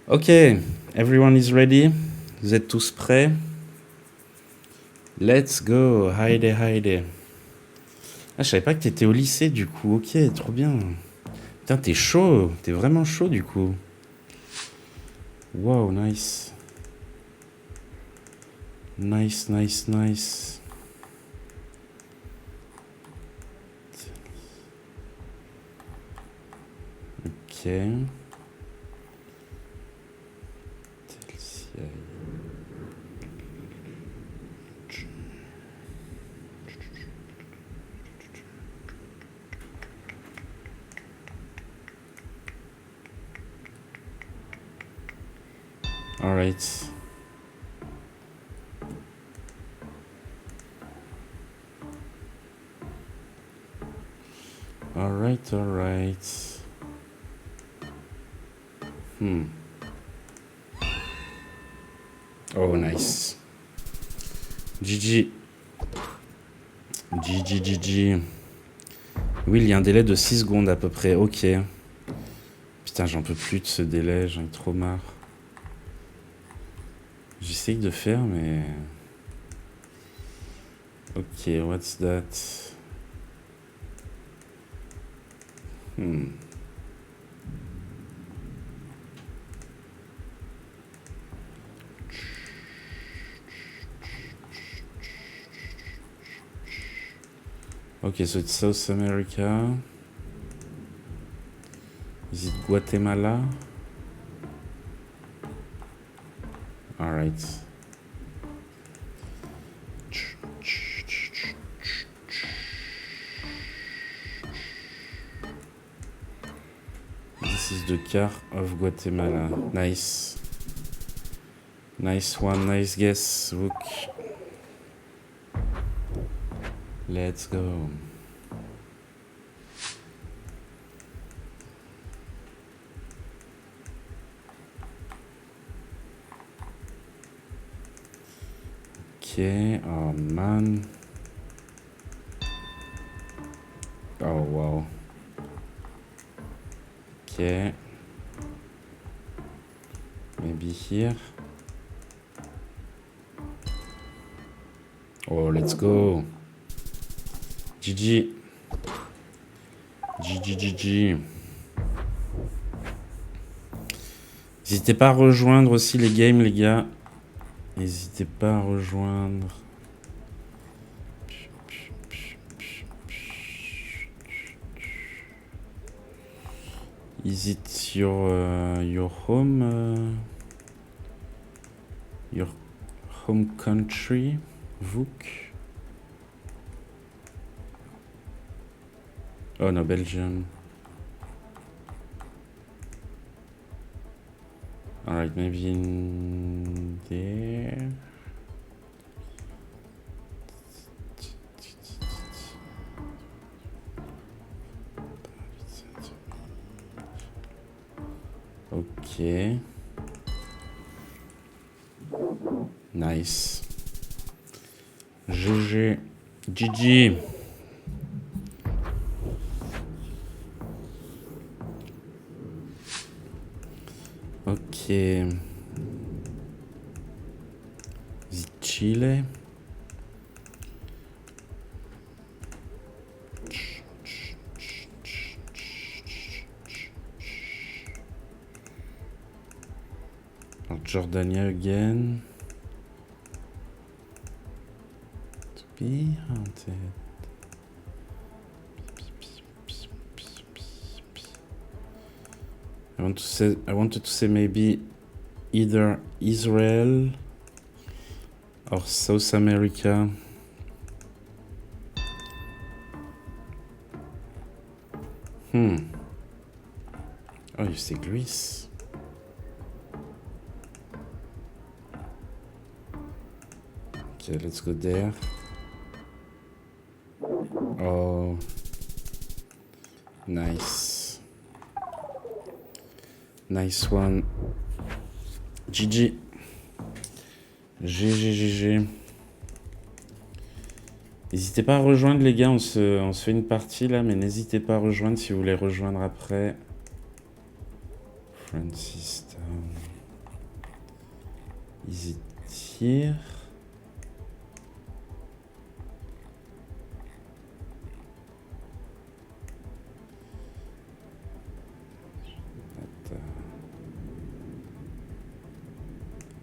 Ok, everyone is ready. Vous êtes tous prêts? Let's go, Heide, Heide. Ah, je savais pas que t'étais au lycée du coup. Ok, trop bien. Putain, t'es chaud. T'es vraiment chaud du coup. Wow, nice. Nice, nice, nice. Ok. Alright. Alright, alright. Oh, nice. GG. GG, GG. Oui, il y a un délai de 6 secondes à peu près. Ok. Putain, j'en peux plus de ce délai. J'en ai trop marre. J'essaye de faire, mais... Ok, what's that? Okay, so it's South America. Is it Guatemala? All right. This is the car of Guatemala. Nice. Nice one, nice guess, Rook. Let's go. Okay, oh man. Oh wow. Okay. Maybe here. Oh, let's go. GG. GG, GG. N'hésitez pas à rejoindre aussi les games, les gars. N'hésitez pas à rejoindre. Is it your home? Your home country, Vuk? Oh no, Belgium. Alright, maybe in there. Ok. Nice. GG. GG. Ok. Chile. Jordania again. To be haunted. I wanted to say maybe either Israel or South America. Oh, you say Greece. Okay, let's go there. Oh, nice. Nice one. GG. GG. N'hésitez pas à rejoindre les gars, on se fait une partie là, mais n'hésitez pas à rejoindre si vous voulez rejoindre après. Francis Town. Is it here?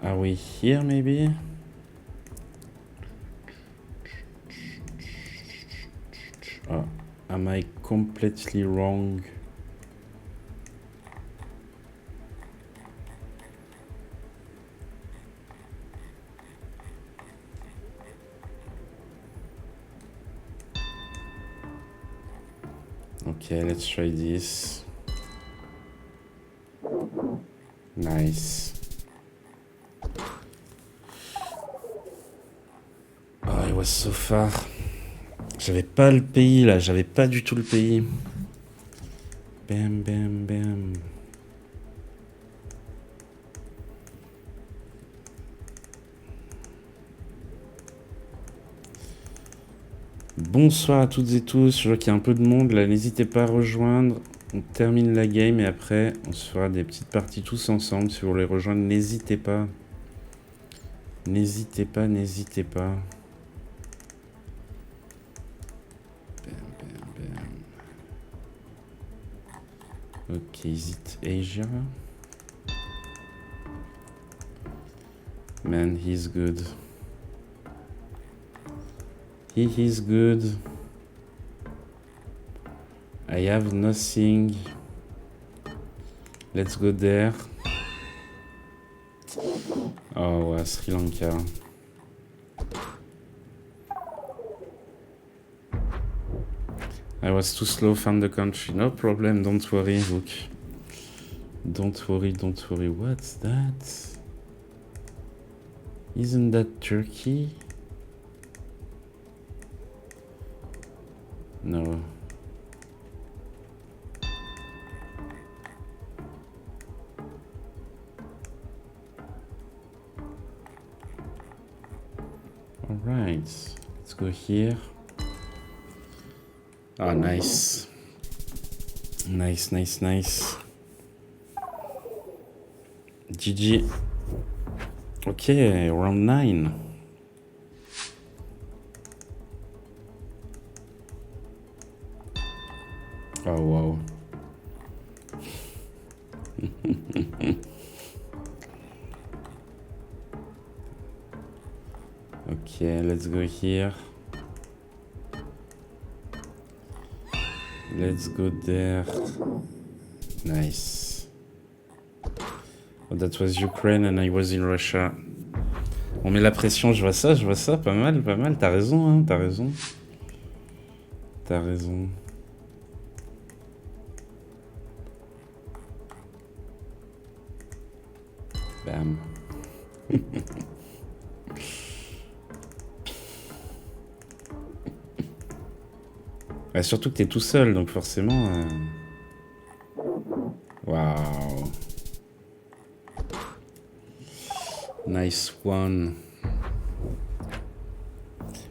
Are we here maybe? Oh, am I completely wrong? Okay, let's try this. Nice. Oh, it was so far. J'avais pas le pays là, j'avais pas du tout le pays. Bam, bam, bam. Bonsoir à toutes et tous, je vois qu'il y a un peu de monde là, n'hésitez pas à rejoindre. On termine la game et après on se fera des petites parties tous ensemble. Si vous voulez rejoindre, n'hésitez pas. N'hésitez pas, n'hésitez pas. Bam, bam, bam. Ok, is it Asia? Man, he's good. He is good. I have nothing. Let's go there. Oh, ouais, Sri Lanka. I was too slow, found the country. No problem, don't worry, look. Don't worry, don't worry. What's that? Isn't that Turkey? No. All right, let's go here. Ah, nice. Nice, nice, nice. GG. Okay, round 9. Oh, wow. Okay, let's go here. Let's go there. Nice. Oh, that was Ukraine and I was in Russia. On met la pression, je vois ça, pas mal, pas mal. T'as raison, hein, t'as raison. T'as raison. Bam. Ouais, surtout que t'es tout seul, donc forcément... Waouh. Nice one.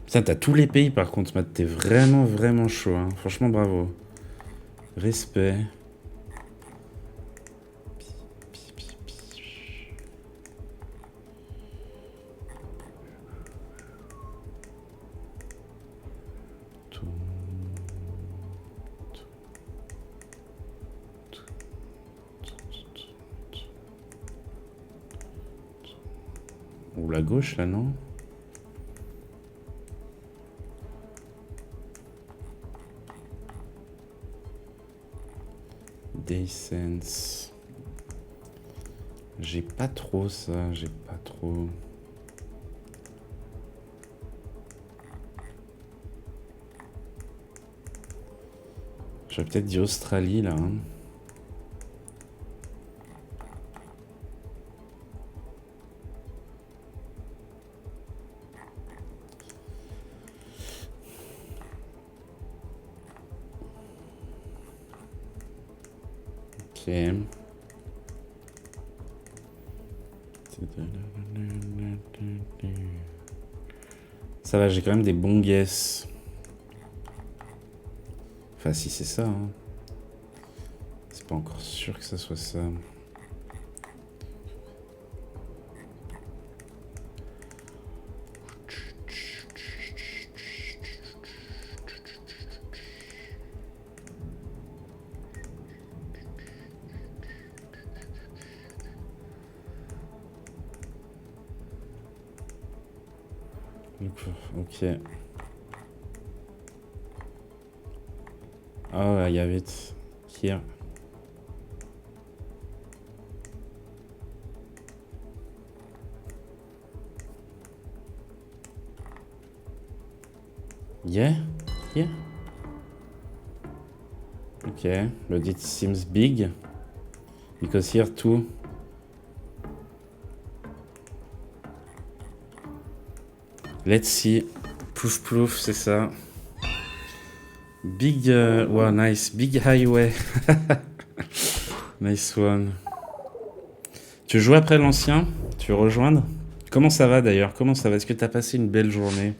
Putain, t'as tous les pays par contre, Matt. T'es vraiment, vraiment chaud. Hein. Franchement, bravo. Respect. Ou la gauche, là, non? Daysense. J'ai pas trop ça, j'ai pas trop... J'aurais peut-être dit Australie, là. Hein. Ok. Ça va, j'ai quand même des bons guess. Enfin, si c'est ça. Hein. C'est pas encore sûr que ça soit ça. Ok. Oh, I have it here. Yeah? Yeah? Okay, but it seems big. Because here too. Let's see. Plouf plouf, c'est ça. Big... wow, nice. Big highway. Nice one. Tu joues après l'ancien? Tu veux rejoindre? Comment ça va d'ailleurs? Comment ça va? Est-ce que t'as passé une belle journée?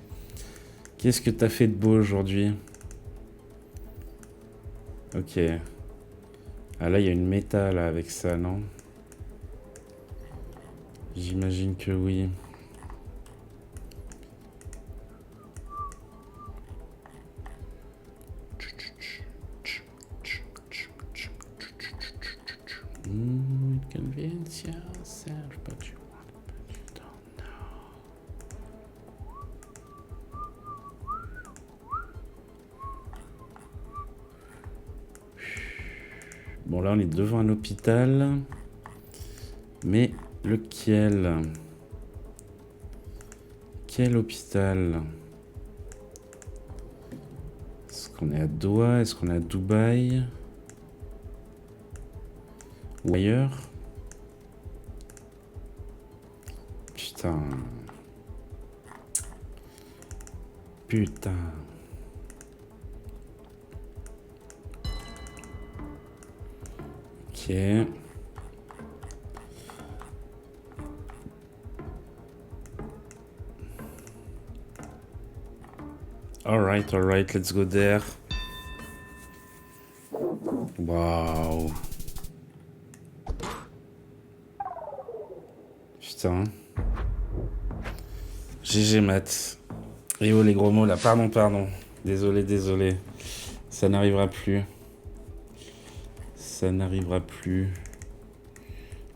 Qu'est-ce que t'as fait de beau aujourd'hui? Ok. Ah là, il y a une méta là avec ça, non? J'imagine que oui. Convince yourself, but you want it, but you don't know. Bon, là, on est devant un hôpital. Mais lequel? Quel hôpital? Est-ce qu'on est à Doha? Est-ce qu'on est à Dubaï? Ou ailleurs? Putain. Putain. Ok. Alright, let's go there. Waouh. Putain. GG Matt. Et oh les gros mots là, pardon. Désolé. Ça n'arrivera plus.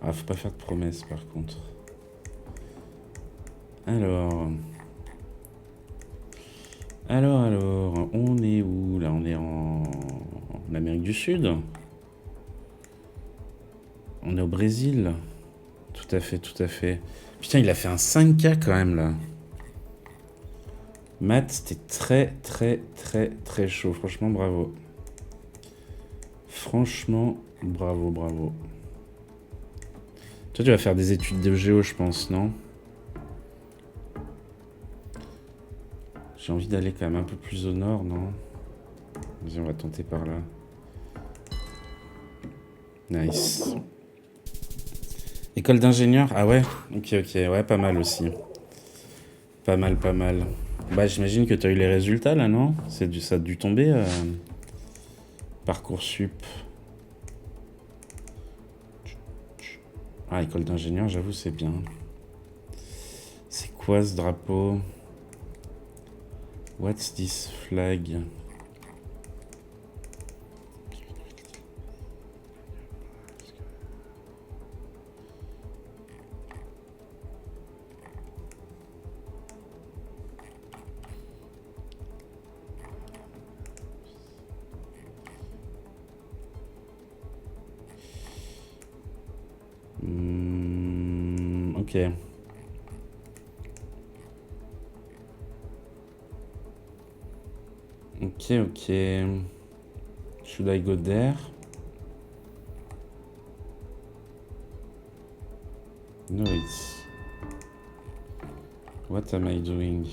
Ah, faut pas faire de promesses par contre. Alors, on est où là? On est en Amérique du Sud. On est au Brésil. Tout à fait. Putain, il a fait un 5K quand même là. Matt, c'était très chaud. Franchement, bravo. Bravo. Toi, tu vas faire des études de géo, je pense, non? J'ai envie d'aller quand même un peu plus au nord, non? Vas-y, on va tenter par là. Nice. École d'ingénieur? Ah ouais? Ok. Ouais, pas mal aussi. Pas mal. Bah, j'imagine que tu as eu les résultats, là, non? Ça a dû tomber, Parcoursup. Ah, école d'ingénieur, j'avoue, c'est bien. C'est quoi ce drapeau? What's this flag? Ok. Should I go there? No, it's... What am I doing?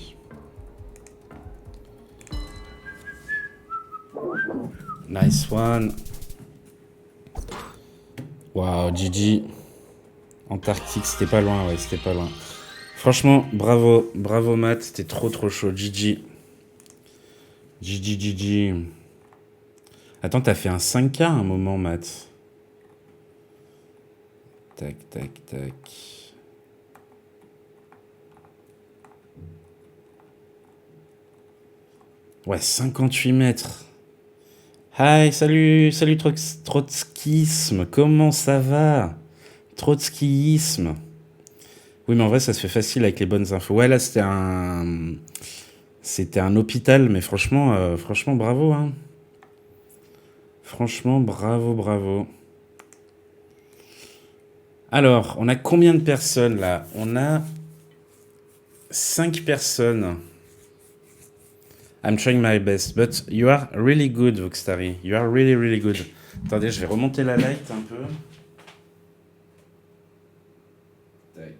Nice one. Wow, GG. Antarctique, c'était pas loin, ouais, c'était pas loin. Franchement, bravo Matt, c'était trop chaud. GG. Attends, t'as fait un 5K à un moment, Matt. Tac. Ouais, 58 mètres. Hi, salut Trotskisme, comment ça va? Trotskisme. Oui, mais en vrai, ça se fait facile avec les bonnes infos. Ouais, là, c'était un hôpital, mais franchement, franchement, bravo, hein. Franchement, bravo, bravo. Alors, on a combien de personnes là? On a 5 personnes. I'm trying my best, but you are really good, Voxtari. You are really, really good. Attendez, je vais remonter la light un peu. Tac.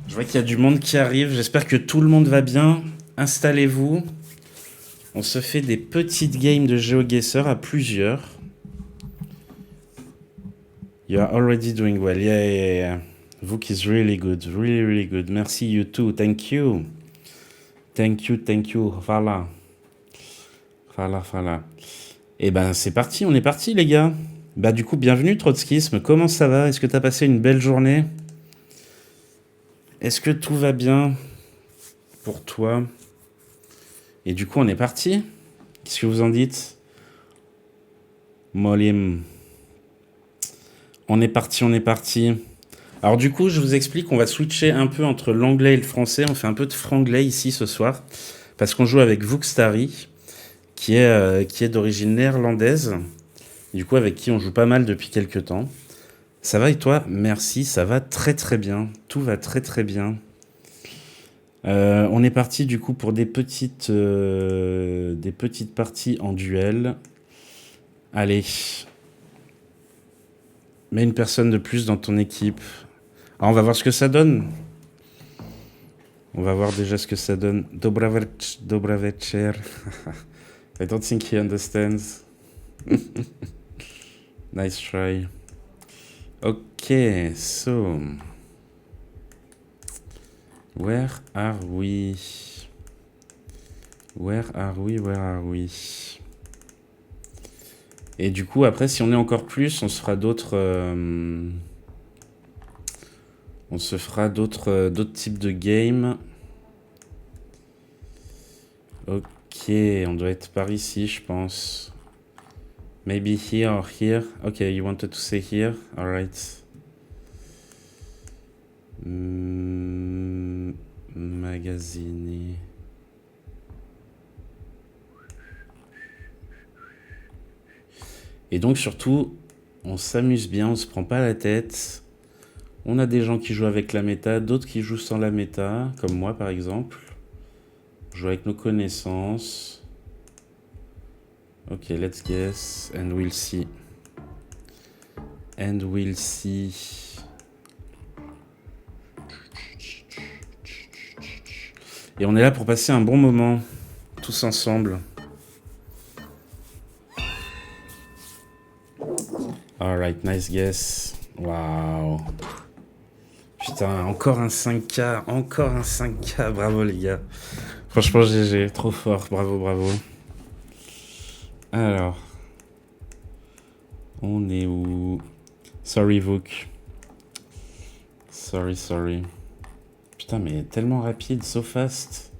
Je vois qu'il y a du monde qui arrive. J'espère que tout le monde va bien. Installez-vous. On se fait des petites games de GeoGuessr à plusieurs. You are already doing well. Yeah, yeah, yeah. Vuk is really good. Really, really good. Merci, you too. Thank you. Thank you, thank you. Voilà. Voilà, voilà. Et ben, c'est parti. On est parti, les gars. Bah, du coup, bienvenue, Trotskisme. Comment ça va? Est-ce que t'as passé une belle journée? Est-ce que tout va bien pour toi? Et du coup, on est parti. Qu'est-ce que vous en dites? Molim. On est parti, on est parti. Alors du coup, je vous explique, on va switcher un peu entre l'anglais et le français. On fait un peu de franglais ici ce soir. Parce qu'on joue avec Vookstari, qui est d'origine néerlandaise. Du coup, avec qui on joue pas mal depuis quelques temps. Ça va et toi? Merci, ça va très très bien. Tout va très très bien. On est parti du coup pour des petites parties en duel. Allez. Mets une personne de plus dans ton équipe. Alors, on va voir ce que ça donne. On va voir déjà ce que ça donne. Dobra večer. I don't think he understands. Nice try. Okay, so... Where are we? Where are we? Where are we? Et du coup, après, si on est encore plus, on se fera d'autres... on se fera d'autres types de games. Ok, on doit être par ici, je pense. Maybe here or here. Ok, you wanted to say here? Alright. Magazine. Et donc surtout, on s'amuse bien, on se prend pas la tête. On a des gens qui jouent avec la méta, d'autres qui jouent sans la méta, comme moi par exemple. On joue avec nos connaissances. Ok, let's guess, and we'll see. And we'll see. Et on est là pour passer un bon moment, tous ensemble. Alright, nice guess. Waouh. Putain, encore un 5K, encore un 5K. Bravo les gars. Franchement, GG, trop fort. Bravo, bravo. Alors. On est où? Sorry, Vuk. Sorry, sorry. Putain, mais tellement rapide, so fast.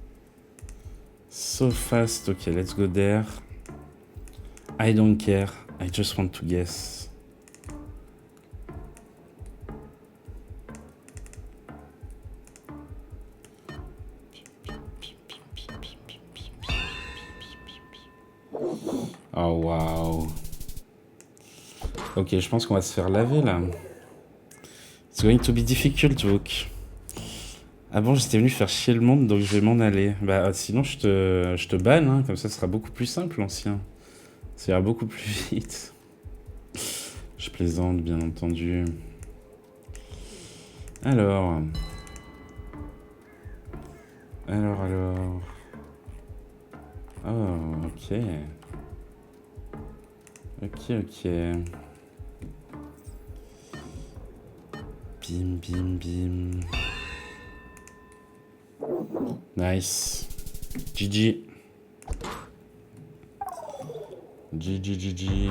So fast. Ok, let's go there. I don't care. I just want to guess. Oh, wow. Ok, je pense qu'on va se faire laver, là. It's going to be difficult, Vuk. Ah bon, j'étais venu faire chier le monde, donc je vais m'en aller. Bah, sinon, je te banne, hein, comme ça, ce sera beaucoup plus simple, l'ancien. Ça ira beaucoup plus vite. Je plaisante, bien entendu. Alors... Oh, ok. Ok. Bim, bim, bim. Nice. GG. GG.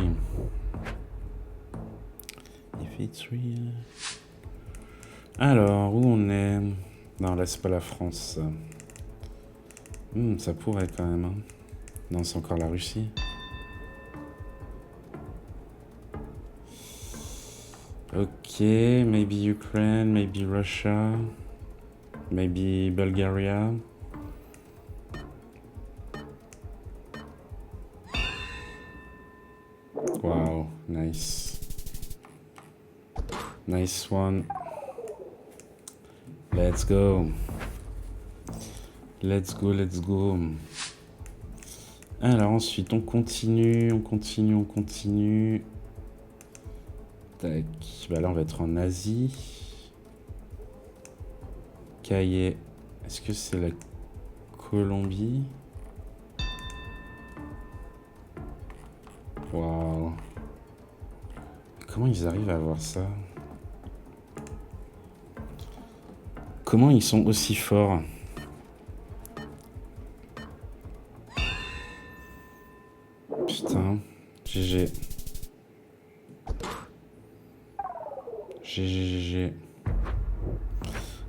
If it's real. Alors, où on est? Non, là, c'est pas la France, ça. Ça pourrait quand même, hein. Non, c'est encore la Russie. Ok, maybe Ukraine, maybe Russia, maybe Bulgaria. Wow, nice. Nice one. Let's go. Let's go, let's go. Alors ensuite, on continue. Tac. Bah là, on va être en Asie. Caillé. Est-ce que c'est la Colombie? Waouh. Comment ils arrivent à avoir ça? Comment ils sont aussi forts? Putain. GG. GG.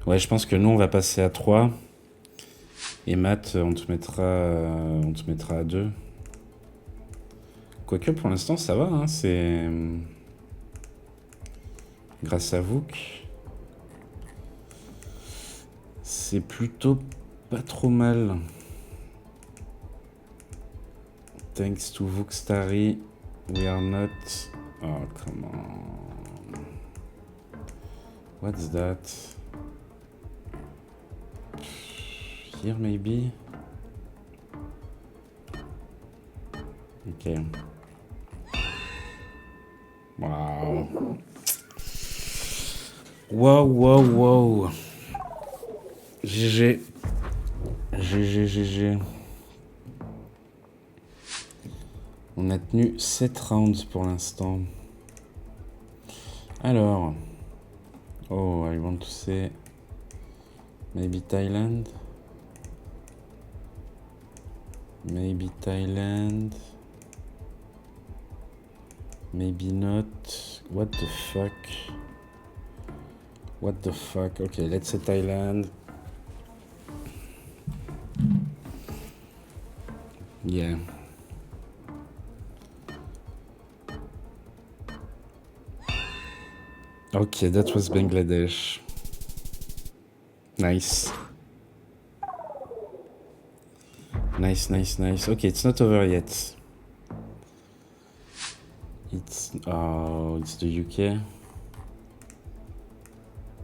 Ouais, je pense que nous, on va passer à 3. Et Matt, on te mettra à 2. Quoique, pour l'instant, ça va. Hein, c'est... Grâce à Vuk. C'est plutôt pas trop mal. Thanks to Vuk Starry, we are not... Oh, come on. What's that? Here, maybe? Ok. Wow. Wow. GG. On a tenu 7 rounds pour l'instant. Alors. Oh, I want to say... Maybe Thailand. Maybe Thailand. Maybe not. What the fuck? What the fuck? Okay, let's say Thailand. Yeah. Okay, that was Bangladesh. Nice. Nice. Okay, it's not over yet. It's the UK.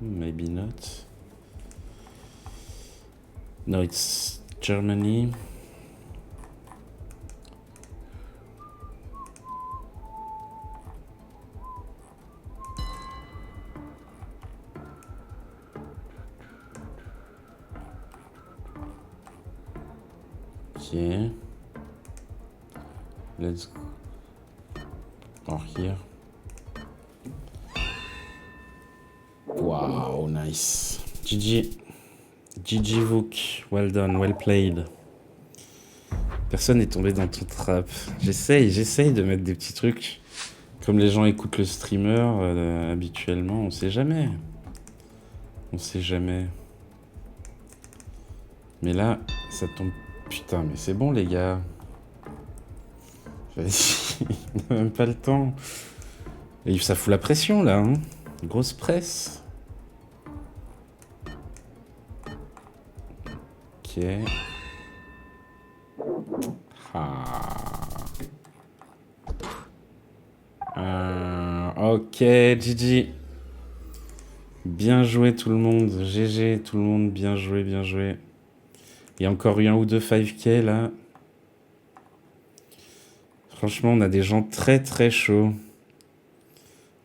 Maybe not. No, it's Germany. Okay. Let's go. Or here. Wow, nice. GG Vuk. Well done, well played. Personne n'est tombé dans ton trap. J'essaye de mettre des petits trucs. Comme les gens écoutent le streamer habituellement, on sait jamais. Mais là, ça tombe... Putain, mais c'est bon les gars. Vas-y, on n'a même pas le temps. Et ça fout la pression là, hein. Grosse presse. Ok. Ok, GG. Bien joué tout le monde. GG tout le monde, bien joué. Il y a encore eu un ou deux 5K là. Franchement, on a des gens très très chauds.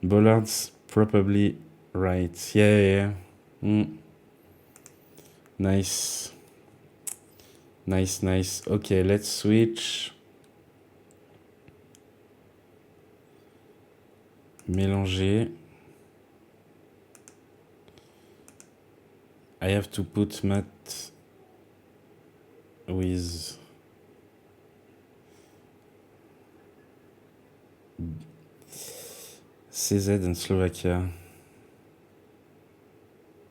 Bollard's probably right. Yeah. Nice. Ok, let's switch. Mélanger. I have to put Matt with CZ and Slovakia.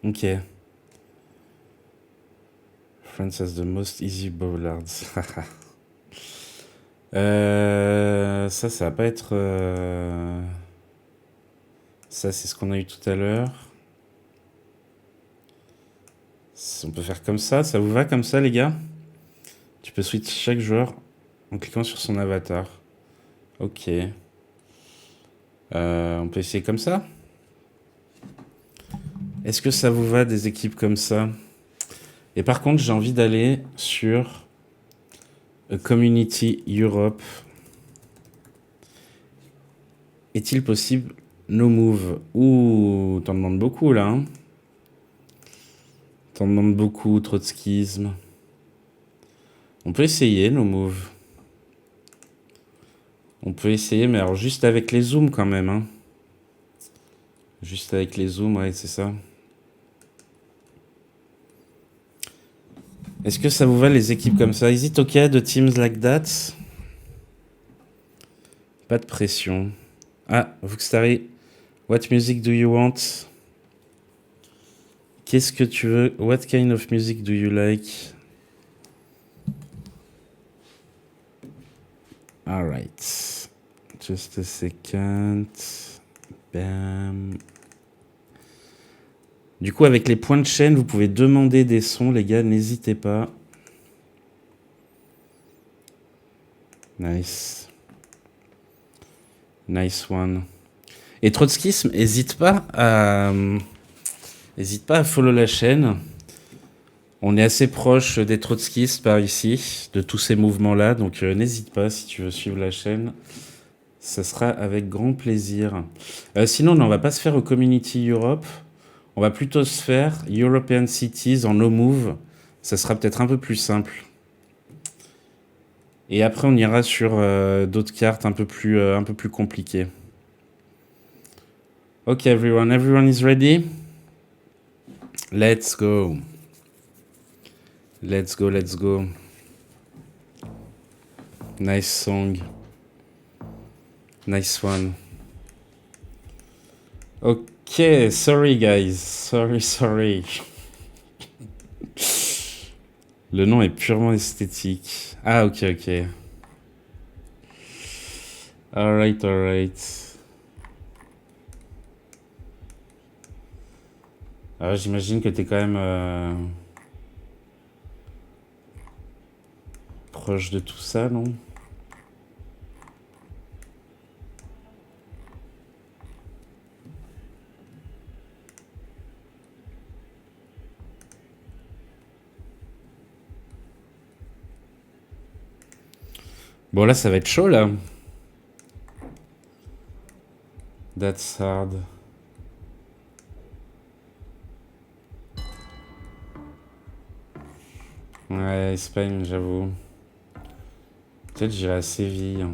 Ok. France has the most easy bollards. Ça va pas être... Ça, c'est ce qu'on a eu tout à l'heure. On peut faire comme ça vous va comme ça, les gars? Tu peux switch chaque joueur en cliquant sur son avatar. Ok. On peut essayer comme ça? Est-ce que ça vous va des équipes comme ça? Et par contre, j'ai envie d'aller sur Community Europe. Est-il possible no move? Ouh, t'en demandes beaucoup là. Hein, t'en demandes beaucoup, trotskisme. On peut essayer no move. On peut essayer, mais alors juste avec les zooms quand même. Hein. Juste avec les zooms, ouais, c'est ça. Est-ce que ça vous va les équipes comme ça? Is it okay de teams like that? Pas de pression. Ah, Vuxtari, what music do you want? Qu'est-ce que tu veux? What kind of music do you like? Alright. Just a second. Bam. Du coup, avec les points de chaîne, vous pouvez demander des sons, les gars, n'hésitez pas. Nice. Nice one. Et Trotskisme, n'hésite pas à follow la chaîne. On est assez proche des trotskistes par ici, de tous ces mouvements-là, donc n'hésite pas si tu veux suivre la chaîne. Ça sera avec grand plaisir. Sinon, on va pas se faire au Community Europe. On va plutôt se faire European Cities en no move. Ça sera peut-être un peu plus simple. Et après, on ira sur d'autres cartes un peu plus compliquées. Ok, everyone is ready? Let's go. Let's go. Nice song. Nice one. Ok, sorry guys. Sorry. Le nom est purement esthétique. Ah, ok. Alright. Alors, j'imagine que t'es quand même proche de tout ça, non? Bon, là, ça va être chaud, là. That's hard. Ouais, Espagne, j'avoue. Peut-être j'irai à Séville.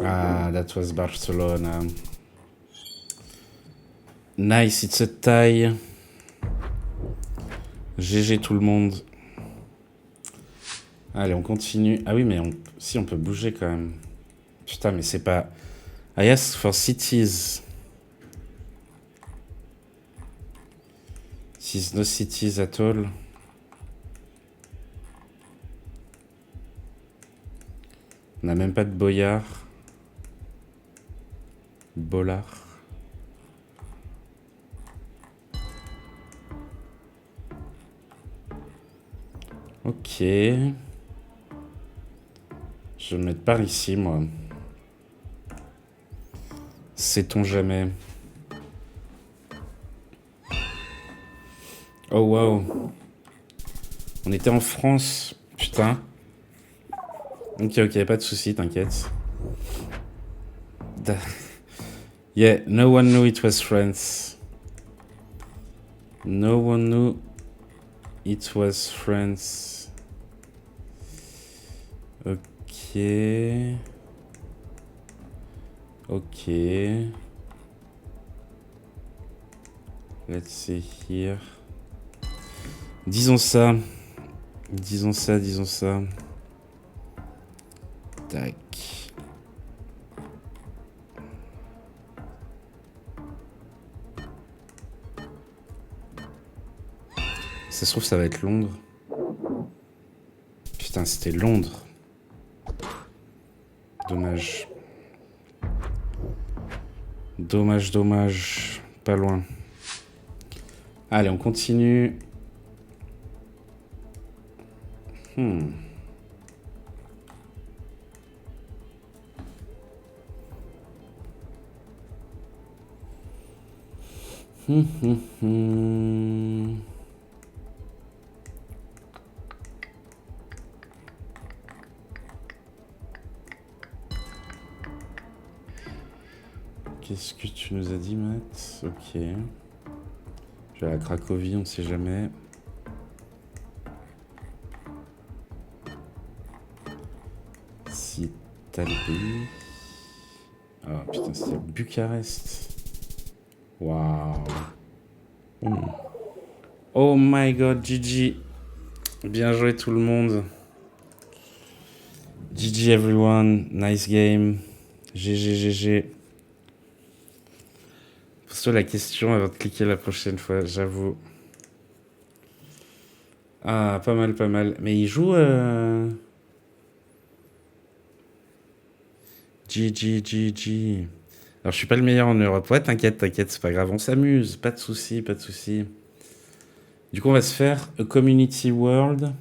Ah, that was Barcelona. Nice, it's a tie. GG tout le monde. Allez, on continue. Ah oui, mais si, on peut bouger quand même. Putain, mais c'est pas... I ask for cities. There's no cities at all. On n'a même pas de boyard. Bollard. Ok. Je vais me mettre par ici, moi. Sait-on jamais. Oh, wow. On était en France. Putain. Ok, pas de soucis, t'inquiète. Yeah, no one knew it was France. No one knew it was France. Ok. Let's see here. Disons ça. Tac. Ça se trouve, ça va être Londres. Putain, c'était Londres. Dommage. Dommage, dommage. Pas loin. Allez, on continue. Qu'est-ce que tu nous as dit, Matt? Ok. Je vais à la Cracovie, on sait jamais. Si t'as le pays. Ah putain, c'était Bucarest. Waouh. Oh my god, GG. Bien joué tout le monde. GG everyone, nice game. GG, GG. Pose-toi la question avant de cliquer la prochaine fois, j'avoue. Ah, pas mal, pas mal. Mais il joue... GG, GG. Alors, je suis pas le meilleur en Europe. Ouais, t'inquiète, t'inquiète, c'est pas grave. On s'amuse, pas de soucis, pas de soucis. Du coup, on va se faire A Community World.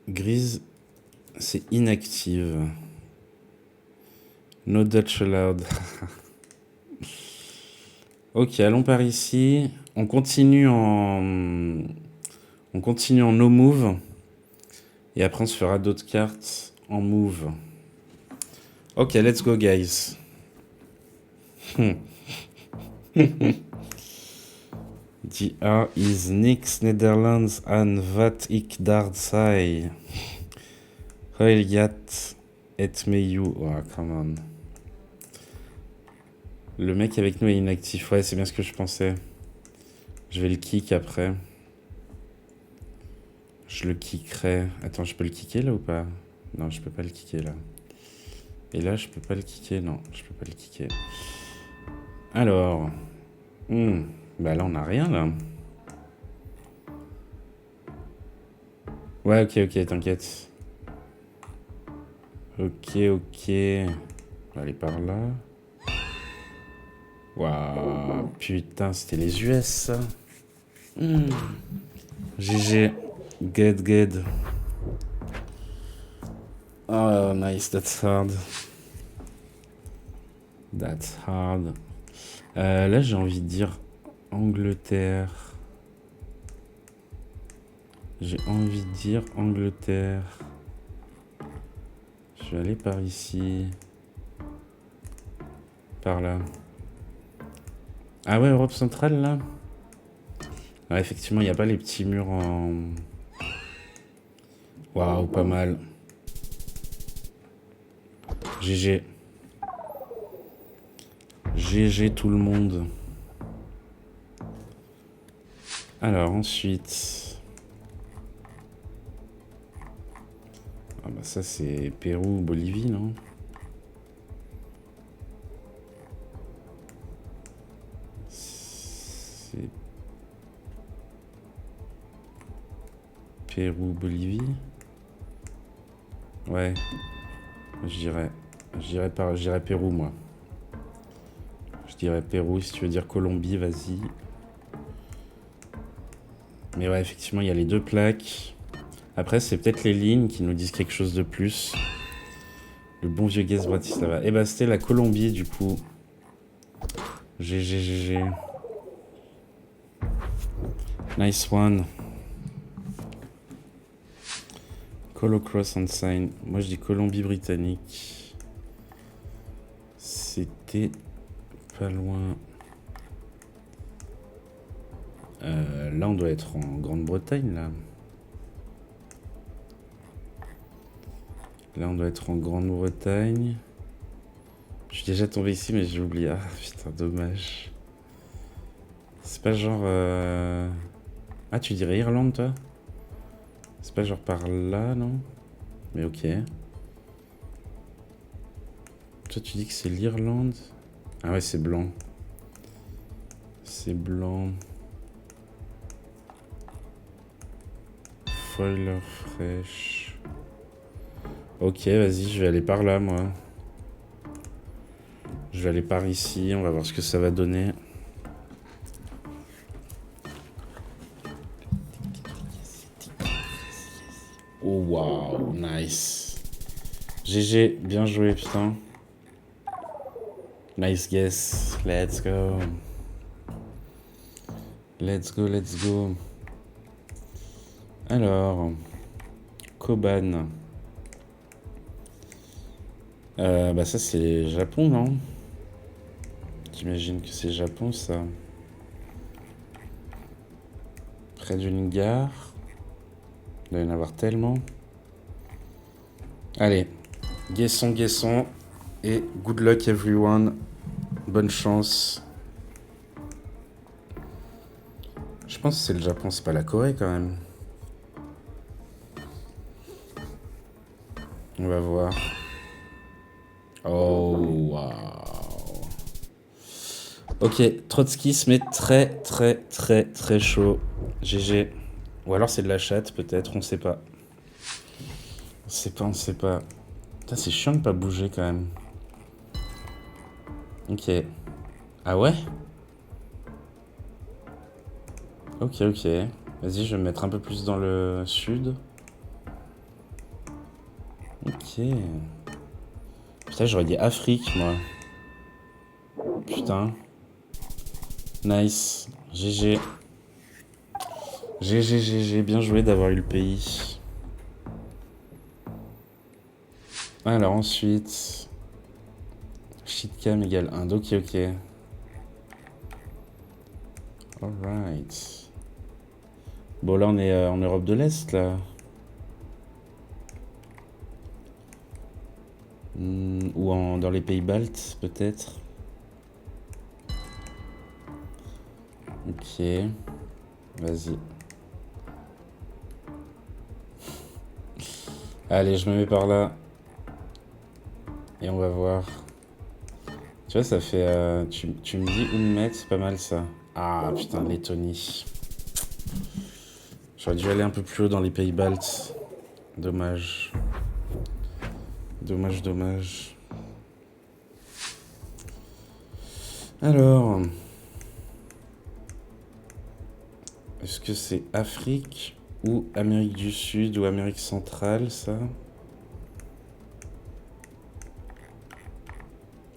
Grise, c'est inactive. No Dutch allowed. Ok, allons par ici. On continue en no move. Et après, on se fera d'autres cartes en move. Ok, let's go, guys. Die A is niks Nederlands aan wat ik daar zei. Heel gat et meyu. Oh, come on. Le mec avec nous est inactif. Ouais, c'est bien ce que je pensais. Je vais le kick après. Je le kickerai. Attends, je peux le kicker là ou pas? Non, je peux pas le kicker là. Et là, je peux pas le kicker. Non, je peux pas le kicker. Alors. Bah là, on a rien là. Ouais, ok, t'inquiète. Ok. On va aller par là. Waouh, putain, c'était les US, ça. GG. Good. Oh, nice, that's hard. Là, j'ai envie de dire Angleterre. Je vais aller par ici. Par là. Ah ouais, Europe centrale, là. Ouais, effectivement, il n'y a pas les petits murs en... Waouh, pas mal. GG. GG tout le monde. Alors, ensuite... Ah bah ça, c'est Pérou ou Bolivie, non? C'est... Pérou, Bolivie? Ouais. Je dirais Pérou, moi. Je dirais Pérou, si tu veux dire Colombie, vas-y. Mais ouais, effectivement, il y a les deux plaques. Après, c'est peut-être les lignes qui nous disent quelque chose de plus. Le bon vieux Guest Bratislava. Eh ben, c'était la Colombie, du coup. GG. Nice one. Colo Cross and Sign. Moi, je dis Colombie-Britannique. C'était pas loin. Là, on doit être en Grande-Bretagne, là. Là, on doit être en Grande-Bretagne. Je suis déjà tombé ici, mais j'ai oublié. Ah, putain, dommage. C'est pas genre... Ah, tu dirais Irlande, toi? C'est pas genre par là, non? Mais ok. Toi, tu dis que c'est l'Irlande? Ah ouais, c'est blanc. C'est blanc. Spoiler fraîche. Ok, vas-y, je vais aller par là, moi. Je vais aller par ici, on va voir ce que ça va donner. Oh, waouh, nice. GG, bien joué, putain. Nice guess, let's go. Let's go, let's go. Alors, Koban. Bah ça c'est Japon, non? J'imagine que c'est Japon, ça. Près d'une gare. Il doit y en avoir tellement. Allez, guessons, guessons. Et good luck everyone. Bonne chance. Je pense que c'est le Japon, c'est pas la Corée quand même. On va voir. Oh, waouh. Ok, Trotskisme est très, très, très, très chaud. GG. Ou alors c'est de la chatte, peut-être, on sait pas. On sait pas, on sait pas. Putain, c'est chiant de pas bouger quand même. Ok. Ah ouais? Ok, ok. Vas-y, je vais me mettre un peu plus dans le sud. Ok. Putain, j'aurais dit Afrique, moi. Putain. Nice. GG. GG, GG. Bien joué d'avoir eu le pays. Alors ensuite... Shitcam égale Inde. Ok, ok. Alright. Bon, là, on est en Europe de l'Est, là. Ou dans les pays baltes, peut-être. Ok. Vas-y. Allez, je me mets par là. Et on va voir. Tu vois, ça fait... tu me dis où me mettre, c'est pas mal, ça. Ah, putain, Lettonie. J'aurais dû aller un peu plus haut dans les pays baltes. Dommage. Dommage, dommage. Alors... Est-ce que c'est Afrique ou Amérique du Sud ou Amérique centrale, ça?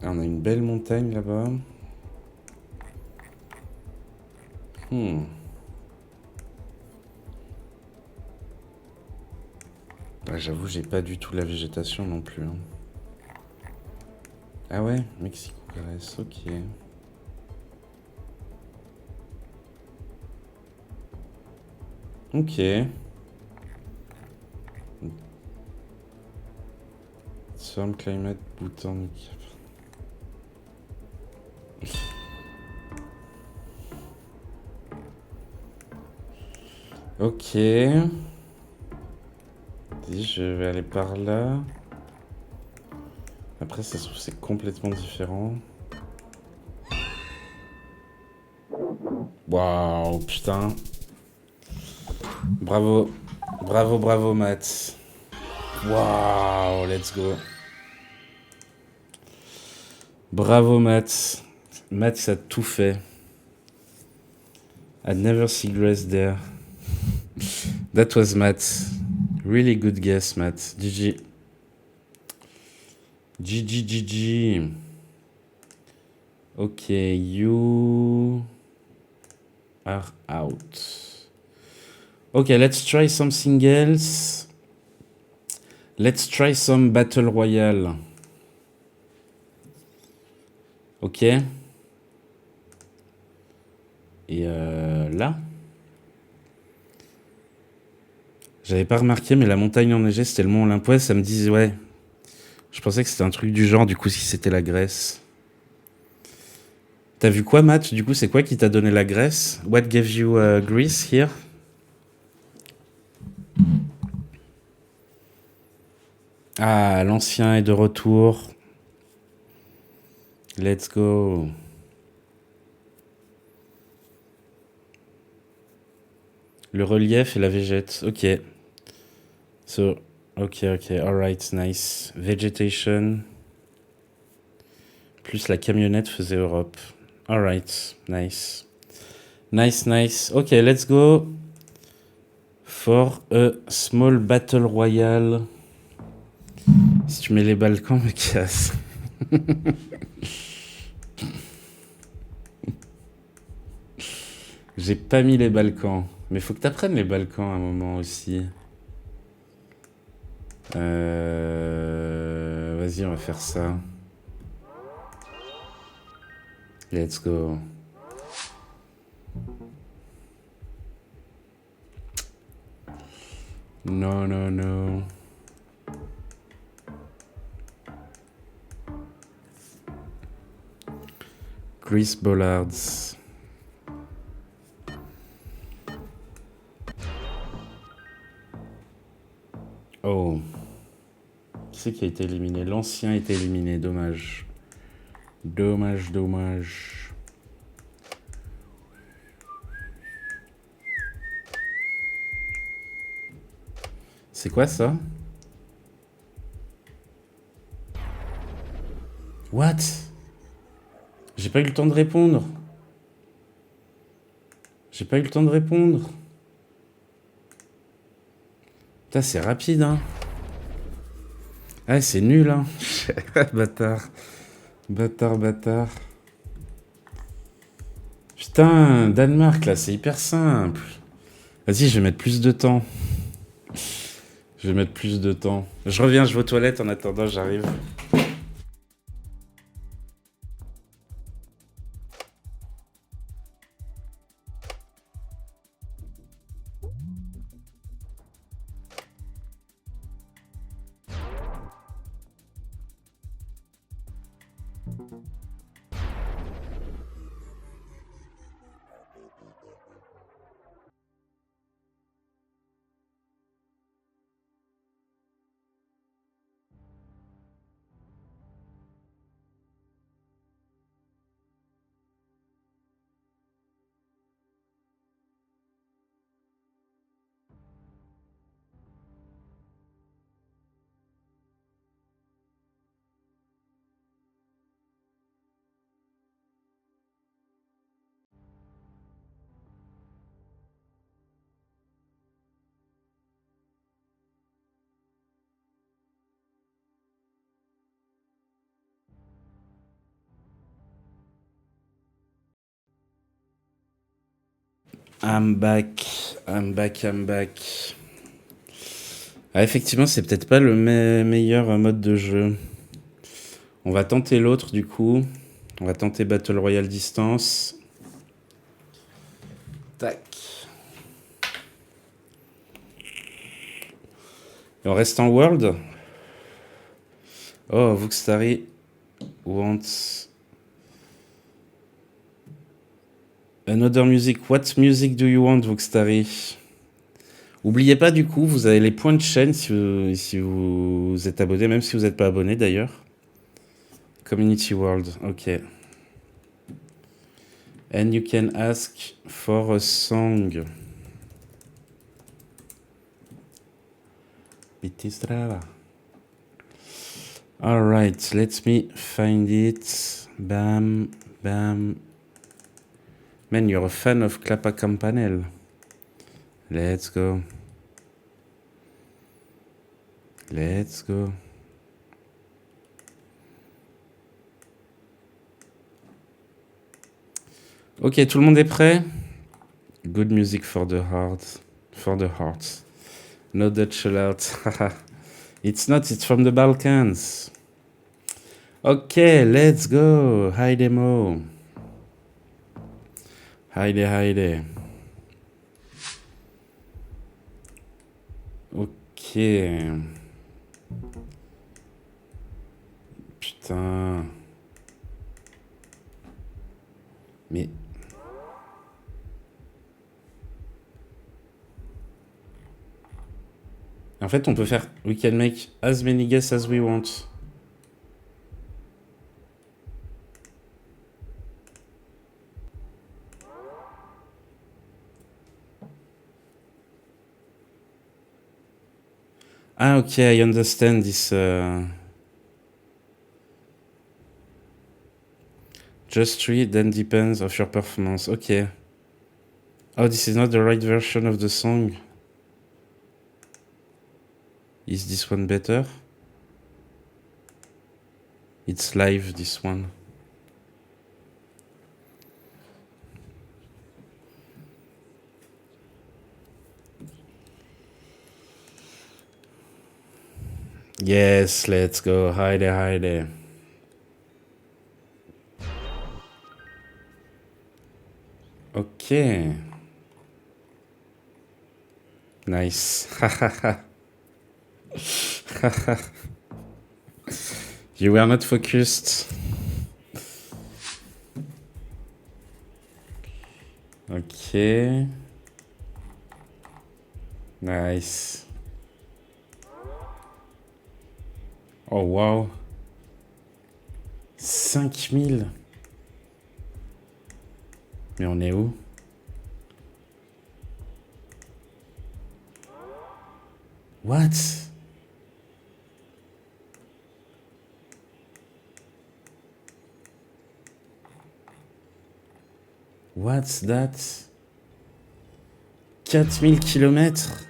Ah, on a une belle montagne là-bas. Ah, j'avoue, j'ai pas du tout la végétation non plus. Hein. Ah ouais, Mexico, Grèce, ok. Ok. Some climate, Bhutan. Ok. Je vais aller par là. Après, ça se trouve, c'est complètement différent. Waouh, putain. Bravo. Bravo, bravo, Matt. Waouh, let's go. Bravo, Matt. Matt, ça a tout fait. I'd never see grace there. That was Matt. Really good guess, Matt. GG. GG, GG. Ok, you are out. Okay, let's try something else. Let's try some Battle Royale. Ok. Et là, j'avais pas remarqué, mais la montagne enneigée, c'était le mont Olympus. Ça me disait, ouais. Je pensais que c'était un truc du genre, du coup, si c'était la Grèce. T'as vu quoi, Matt? Du coup, c'est quoi qui t'a donné la Grèce? What gave you Greece here? Ah, l'ancien est de retour. Let's go. Le relief et la végète. Ok. So, ok, alright, nice. Vegetation. Plus la camionnette faisait Europe. Alright, nice. Nice. Ok, let's go for a small battle royale. Si tu mets les Balkans, me casse. J'ai pas mis les Balkans. Mais faut que t'apprennes les Balkans à un moment aussi. Vas-y, on va faire ça. Let's go. No. Chris Bollards. Oh. Qui c'est qui a été éliminé? L'ancien a été éliminé, dommage. Dommage. C'est quoi ça? What? J'ai pas eu le temps de répondre. Putain, c'est rapide, hein. Ah, c'est nul, hein. Bâtard. Putain, Danemark, là, c'est hyper simple. Vas-y, je vais mettre plus de temps. Je reviens, je vais aux toilettes. En attendant, j'arrive. I'm back. Ah, effectivement, c'est peut-être pas le meilleur mode de jeu. On va tenter l'autre, du coup. On va tenter Battle Royale distance. Tac. Et on reste en World. Oh, Vuxtari wants another music. What music do you want, Vuxtari? Oubliez pas, du coup, vous avez les points de chaîne si vous êtes abonné, même si vous n'êtes pas abonné d'ailleurs. Community World, ok. And you can ask for a song. Bitistrava. Alright, let me find it. Bam. Man, you're a fan of Clapa Campanelle. Let's go. Ok, tout le monde est prêt? Good music for the heart. No Dutch alert. It's not, it's from the Balkans. Ok, let's go. Heide Mo. Heide. Ok. Putain. Mais... En fait, on peut faire... We can make as many guesses as we want. Ah, ok, I understand this. Just three, then depends of your performance. Okay. Oh, this is not the right version of the song. Is this one better? It's live, this one. Yes, let's go. Hi there, hi there. Okay. Nice. You were not focused. Okay. Nice. Oh, wow. 5000. Mais on est où? What? What's that? 4000 kilomètres.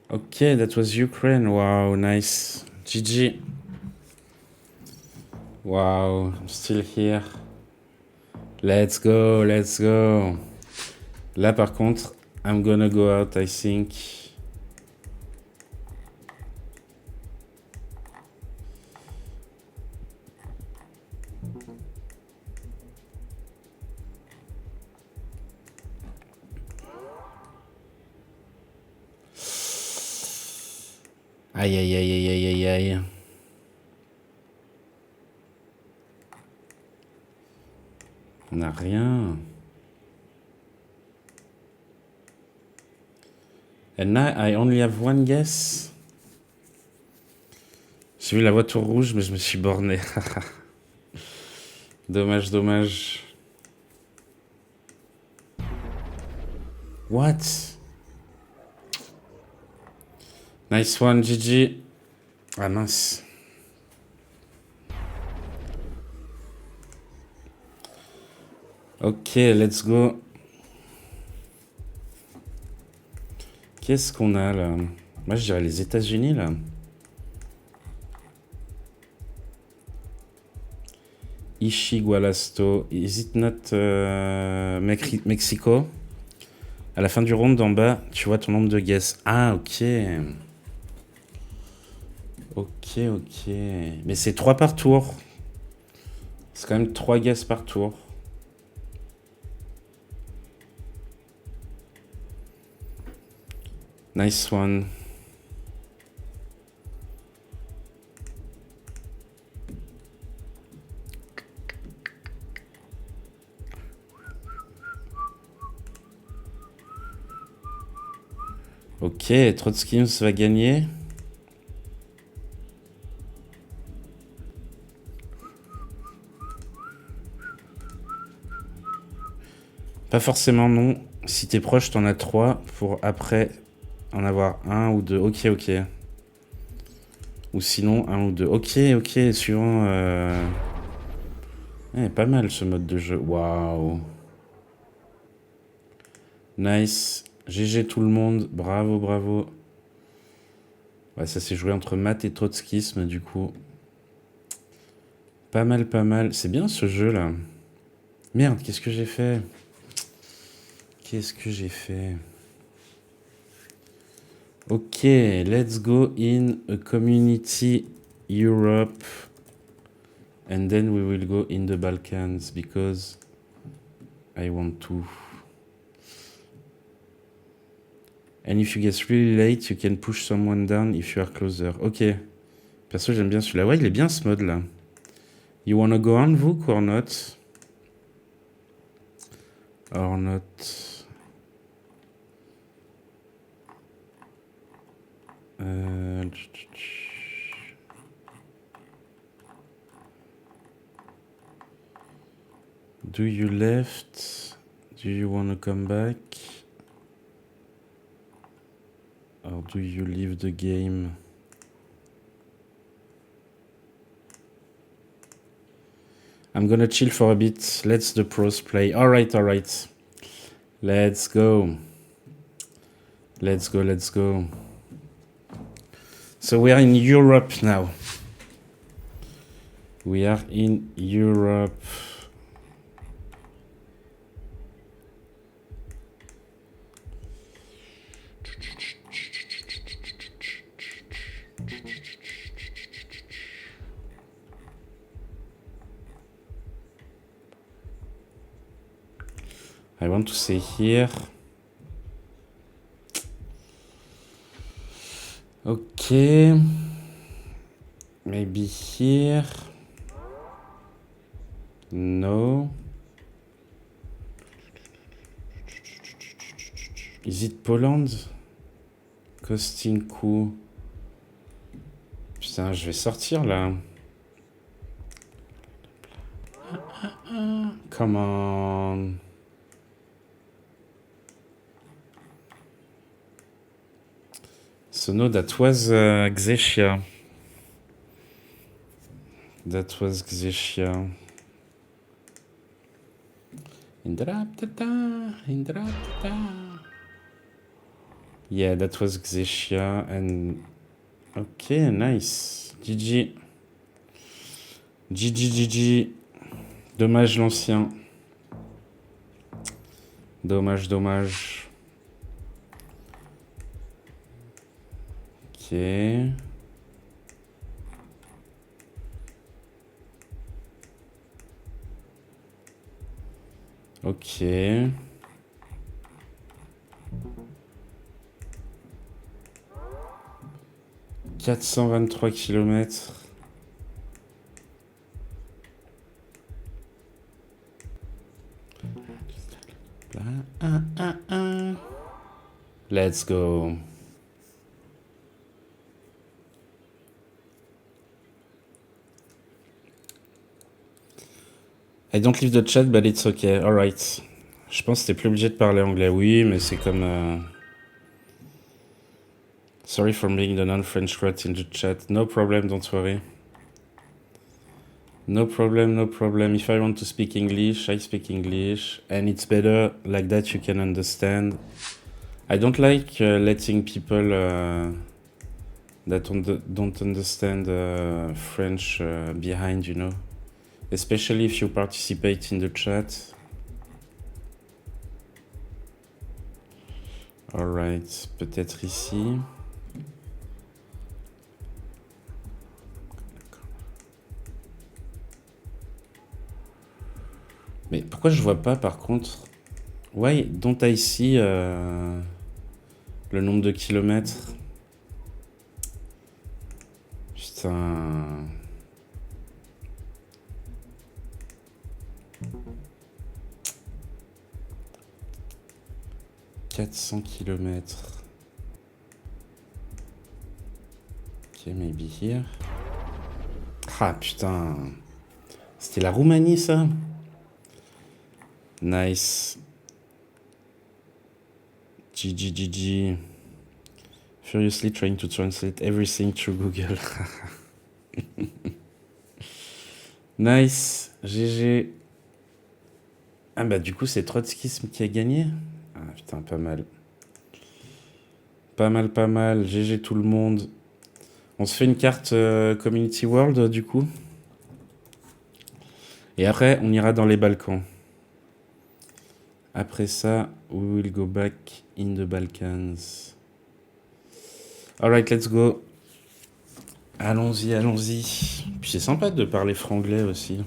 Okay, that was Ukraine. Wow, nice. GG. Wow, I'm still here. Let's go, let's go. Là, par contre, I'm gonna go out, I think. Aïe, aïe, aïe, aïe, aïe, aïe, aïe. On n'a rien. And now I only have one guess. J'ai vu la voiture rouge, mais je me suis borné. Dommage, dommage. What? Nice one, GG. Ah mince. Ok, let's go. Qu'est-ce qu'on a là? Moi, je dirais les États-Unis là. Ishigualasto. Is it not Mexico? À la fin du round d'en bas, tu vois ton nombre de guesses. Ah, ok. Ok, ok. Mais c'est 3 par tour. C'est quand même 3 guesses par tour. Nice one. Ok, Trotskins va gagner. Pas forcément non. Si t'es proche, t'en as 3 pour après en avoir un ou deux. Ok, ok. Ou sinon, un ou deux. Ok, ok, suivant... pas mal ce mode de jeu. Waouh. Nice. GG tout le monde. Bravo, bravo. Ouais, ça s'est joué entre maths et trotskisme, du coup. Pas mal, pas mal. C'est bien ce jeu-là. Merde, qu'est-ce que j'ai fait? Qu'est-ce que j'ai fait? Ok, let's go in a community Europe. And then we will go in the Balkans because I want to. And if you get really late, you can push someone down if you are closer. Ok. Perso, j'aime bien celui-là. Ouais, il est bien ce mode-là. You wanna go on, Vouk, or not? Or not? Do you left? Do you wanna come back? Or do you leave the game? I'm gonna chill for a bit. Let's the pros play. Alright, alright. Let's go. Let's go, let's go. So we are in Europe now. We are in Europe. I want to say here. Okay. Maybe here. No. Is it Poland? Kostinku. Putain, je vais sortir là. Come on. So no, that was Xesia. That was Xesia. Yeah, that was Xesia and... Okay, nice. GG. GG. Dommage l'ancien. Dommage. Ok. Ok. 423 kilomètres. Let's go. I don't leave the chat, but it's okay. Alright. Je pense que t'es plus obligé de parler anglais. Oui, mais c'est comme... Sorry for being the non-French rat in the chat. No problem, don't worry. No problem. If I want to speak English, I speak English. And it's better like that, you can understand. I don't like letting people that don't understand French behind, you know. Especially if you participate in the chat. Alright, peut-être ici. Mais pourquoi je vois pas par contre? Why don't I see le nombre de kilomètres? Putain. « 400 kilomètres. Ok, maybe here. Ah putain. C'était la Roumanie ça? Nice. GG. Furiously trying to translate everything through Google. Nice. GG. Ah bah du coup c'est Trotskisme qui a gagné. Ah putain, pas mal. Pas mal. GG tout le monde. On se fait une carte Community World du coup. Et après on ira dans les Balkans. Après ça, we will go back in the Balkans. Alright, let's go. Allons-y. Puis c'est sympa de parler franglais aussi.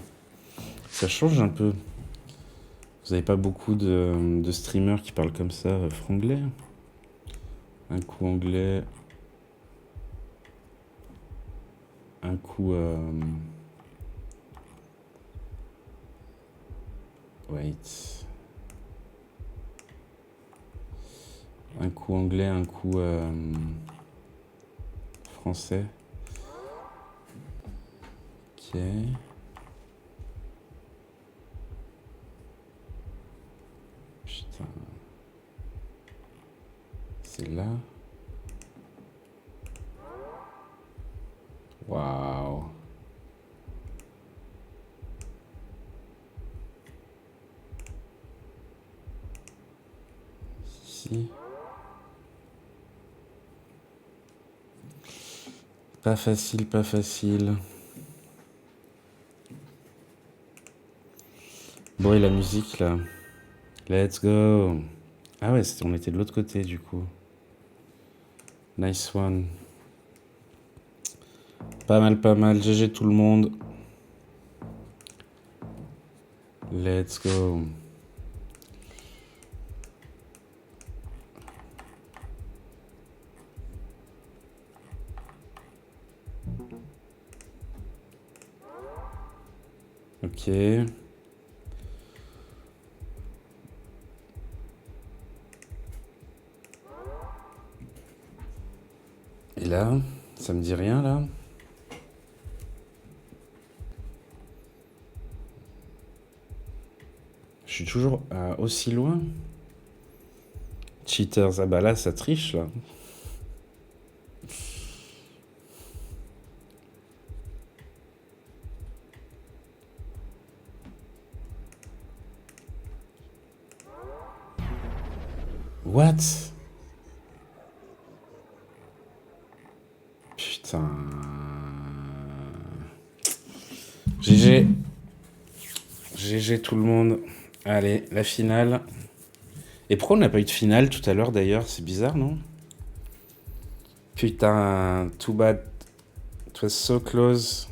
Ça change un peu. Vous n'avez pas beaucoup de streamers qui parlent comme ça, franglais. Un coup anglais. Un coup... Wait. Un coup anglais, un coup français. Ok. Putain. C'est là. Waouh. Si. Pas facile, pas facile. Bon, et la musique là. Let's go. Ah ouais, on était de l'autre côté du coup. Nice one. Pas mal, pas mal. GG tout le monde. Let's go. Ok. Et là, ça me dit rien là. Je suis toujours aussi loin. Cheaters, ah bah là ça triche là. What? Putain. GG. GG tout le monde. Allez, la finale. Et pourquoi on n'a pas eu de finale tout à l'heure d'ailleurs? C'est bizarre, non? Putain, too bad. It was so close.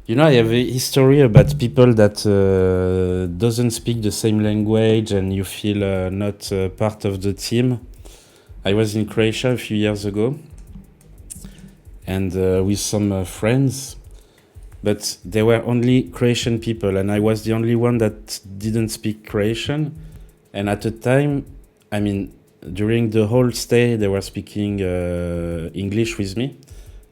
You know, I have a history about people that doesn't speak the same language and you feel not part of the team. I was in Croatia a few years ago and with some friends, but there were only Croatian people and I was the only one that didn't speak Croatian. And at the time, I mean, during the whole stay, they were speaking English with me.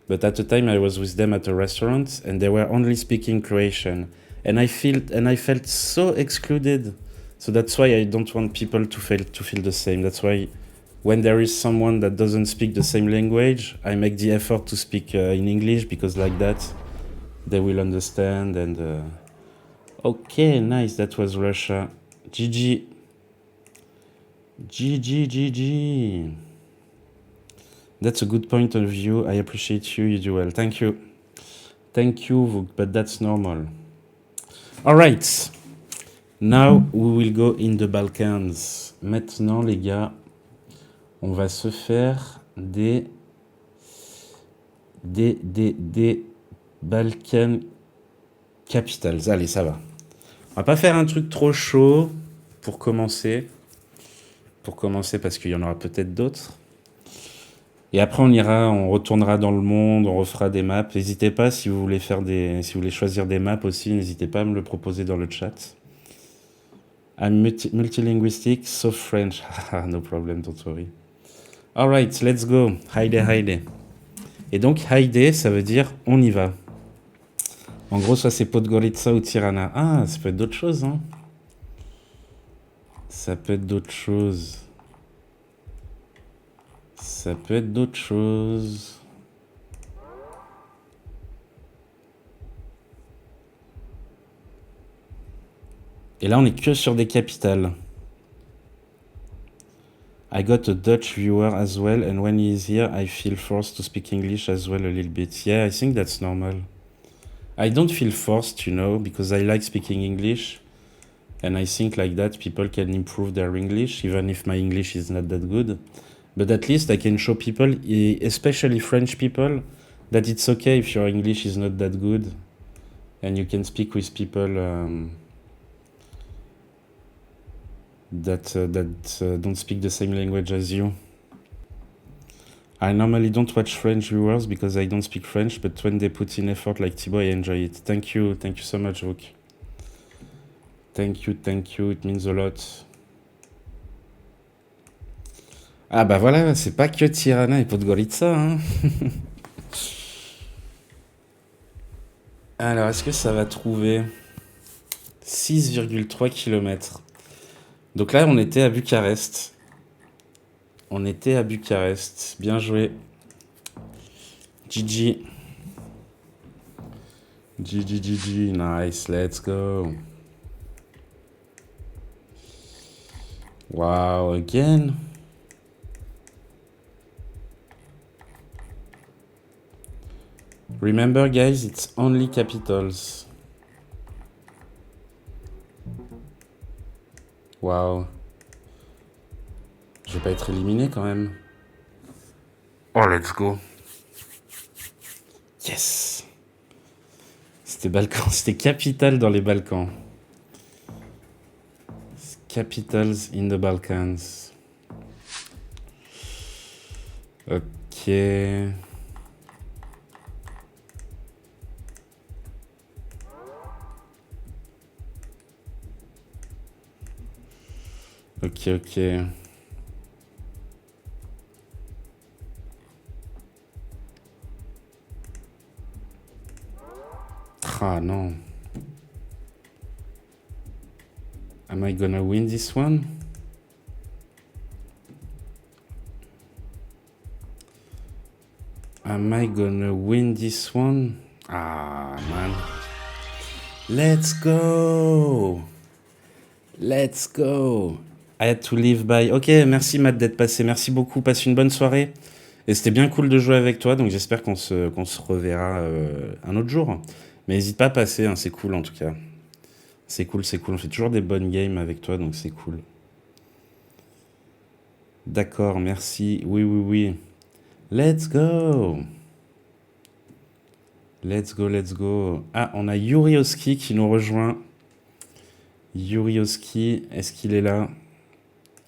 But at the time, I was with them at a restaurant, and they were only speaking Croatian, and I felt so excluded. So that's why I don't want people to feel the same. That's why when there is someone that doesn't speak the same language, I make the effort to speak in English, because like that, they will understand. And okay, nice. That was Russia. GG. GG, GG. That's a good point of view. I appreciate you. You do well. Thank you. Thank you, Vuk, but that's normal. All right. Now we will go in the Balkans. Maintenant, les gars, on va se faire des Balkan Capitals. Allez, ça va. On va pas faire un truc trop chaud pour commencer. Parce qu'il y en aura peut-être d'autres. Et après, on retournera dans le monde, on refera des maps. N'hésitez pas, si vous voulez choisir des maps aussi, n'hésitez pas à me le proposer dans le chat. I'm multilinguistic, so French. No problem, don't worry. Alright, let's go. Haide. Et donc, haide, ça veut dire on y va. En gros, soit c'est Podgorica ou Tirana. Ah, ça peut être d'autres choses, hein. Ça peut être d'autres choses. Et là, on est que sur des capitales. I got a Dutch viewer as well, and when he is here, I feel forced to speak English as well a little bit. Yeah, I think that's normal. I don't feel forced, because I like speaking English. And I think like that, people can improve their English, even if my English is not that good. But at least I can show people, especially French people, that it's okay if your English is not that good. And you can speak with people that don't speak the same language as you. I normally don't watch French viewers because I don't speak French, but when they put in effort like Thibaut, I enjoy it. Thank you so much, Vuk. Thank you, it means a lot. Ah bah voilà, c'est pas que Tirana et Podgorica, hein. Alors, est-ce que ça va trouver 6,3 km. Donc là, on était à Bucarest. Bien joué. GG. GG. Nice. Let's go. Wow. Again. Remember, guys, it's only capitals. Wow. Je vais pas être éliminé quand même. Oh, let's go. Yes. C'était Balkan, c'était capital dans les Balkans. Capitals in the Balkans. Ok. Ok. Ah non. Am I gonna win this one? Am I gonna win this one? Ah, man. Let's go! Let's go! I had to live by... Ok, merci Matt d'être passé. Merci beaucoup. Passe une bonne soirée. Et c'était bien cool de jouer avec toi. Donc j'espère qu'on se reverra un autre jour. Mais n'hésite pas à passer. Hein, c'est cool en tout cas. C'est cool. On fait toujours des bonnes games avec toi. Donc c'est cool. D'accord, merci. Oui. Let's go! Let's go. Ah, on a Yurioski qui nous rejoint. Yurioski, est-ce qu'il est là?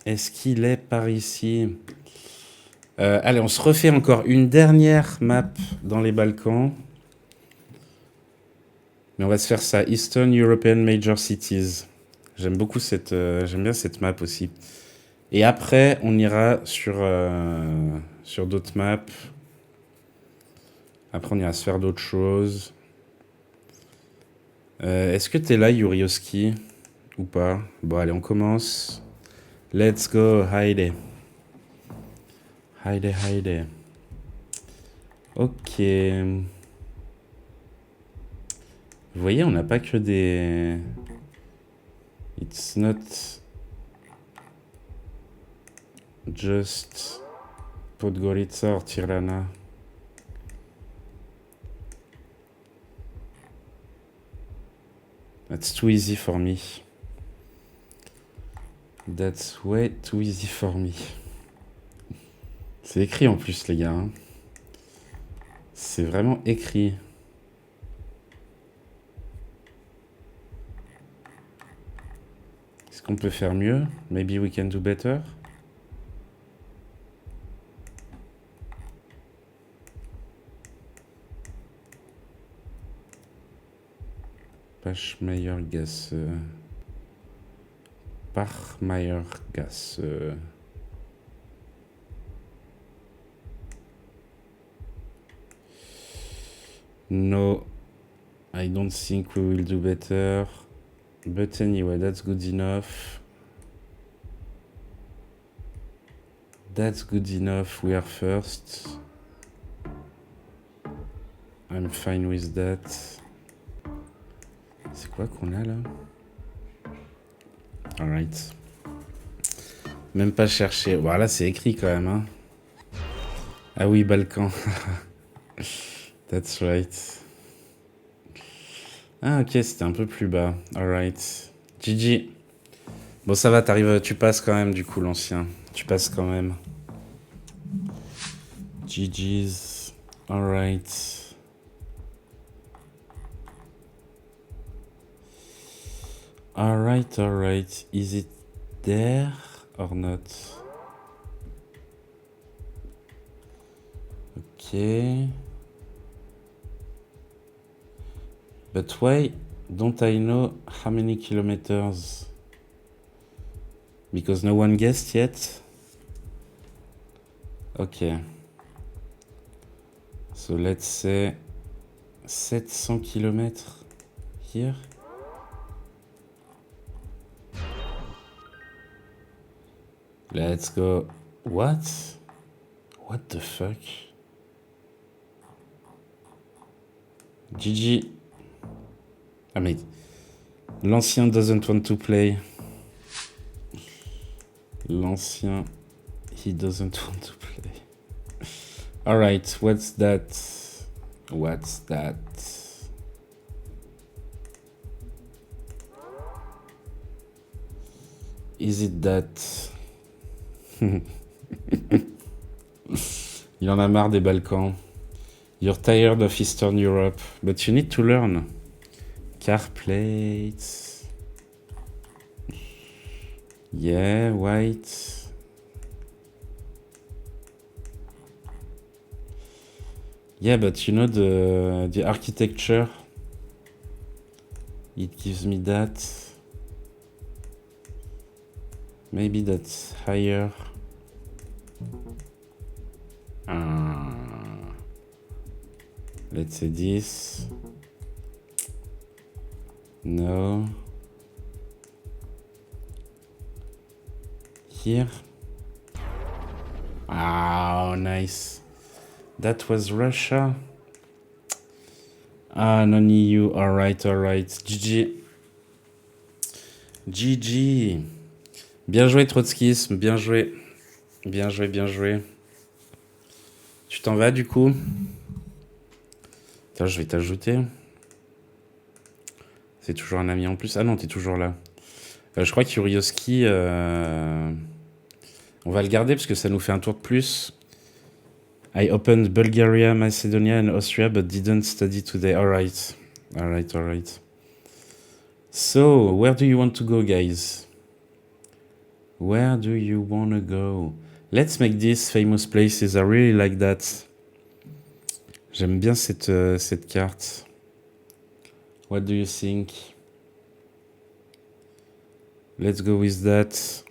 Est-ce qu'il est par ici? Allez, on se refait encore une dernière map dans les Balkans. Mais on va se faire ça. Eastern European Major Cities. J'aime beaucoup j'aime bien cette map aussi. Et après, on ira sur d'autres maps. Après, on ira se faire d'autres choses. Est-ce que t'es là, Yurioski? Ou pas? Bon, allez, on commence. Let's go, Heide. Ok. Vous voyez, on n'a pas que des... It's not just Podgorica or Tirana. That's too easy for me. That's way too easy for me. C'est écrit en plus, les gars. Hein. C'est vraiment écrit. Est-ce qu'on peut faire mieux? Maybe we can do better. Pachmeyer-Gasse. Pachmeyer-Gasse. No, I don't think we will do better. But anyway, that's good enough. We are first. I'm fine with that. C'est quoi qu'on a là? Alright. Même pas chercher. Voilà, c'est écrit quand même. Hein. Ah oui, Balkan. That's right. Ah ok, c'était un peu plus bas. Alright. GG. Bon, ça va, t'arrives, tu passes quand même du coup, l'ancien. Tu passes quand même. GG's. Alright. Alright. Is it there or not? Okay. But why don't I know how many kilometers? Because no one guessed yet? Okay. So let's say 700 kilometers here. Let's go. What? What the fuck? GG. Ah mais... L'ancien doesn't want to play. L'ancien... He doesn't want to play. Alright, what's that? What's that? Is it that? Il en a marre des Balkans. You're tired of Eastern Europe, but you need to learn. Car plates. Yeah, white. Yeah, but you know the architecture. It gives me that. Maybe that's higher. Let's say this. No. Here. Oh, nice. That was Russia. Ah, non-EU. Alright, alright. GG. GG. Bien joué, Trotskisme. Bien joué. Bien joué, bien joué. Tu t'en vas, du coup? Attends, je vais t'ajouter. C'est toujours un ami en plus. Ah non, t'es toujours là. Je crois que Kurioski... On va le garder parce que ça nous fait un tour de plus. I opened Bulgaria, Macedonia and Austria but didn't study today. Alright. Alright, alright. So, where do you want to go, guys? Where do you want to go? Let's make this famous places. I really like that. J'aime bien cette carte. What do you think? Let's go with that.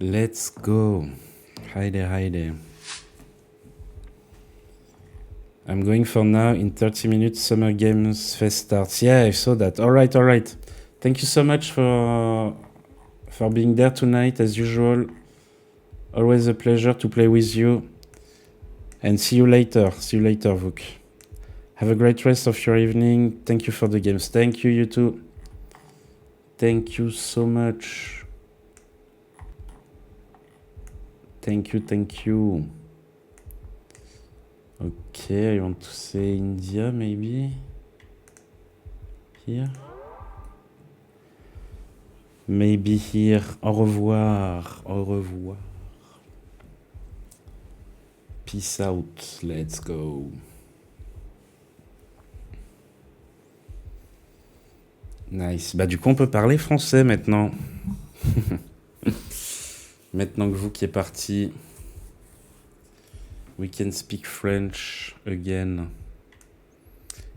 Let's go. Hi there, hi there. I'm going for now. In 30 minutes, Summer Games Fest starts. Yeah, I saw that. All right, all right. Thank you so much for being there tonight, as usual. Always a pleasure to play with you. And see you later. See you later, Vuk. Have a great rest of your evening. Thank you for the games. Thank you, you too. Thank you so much. Thank you, thank you. Okay, I want to say India, maybe. Here. Maybe here. Au revoir. Au revoir. Peace out. Let's go. Nice. Bah du coup, on peut parler français maintenant. Maintenant que vous qui est parti. We can speak French again.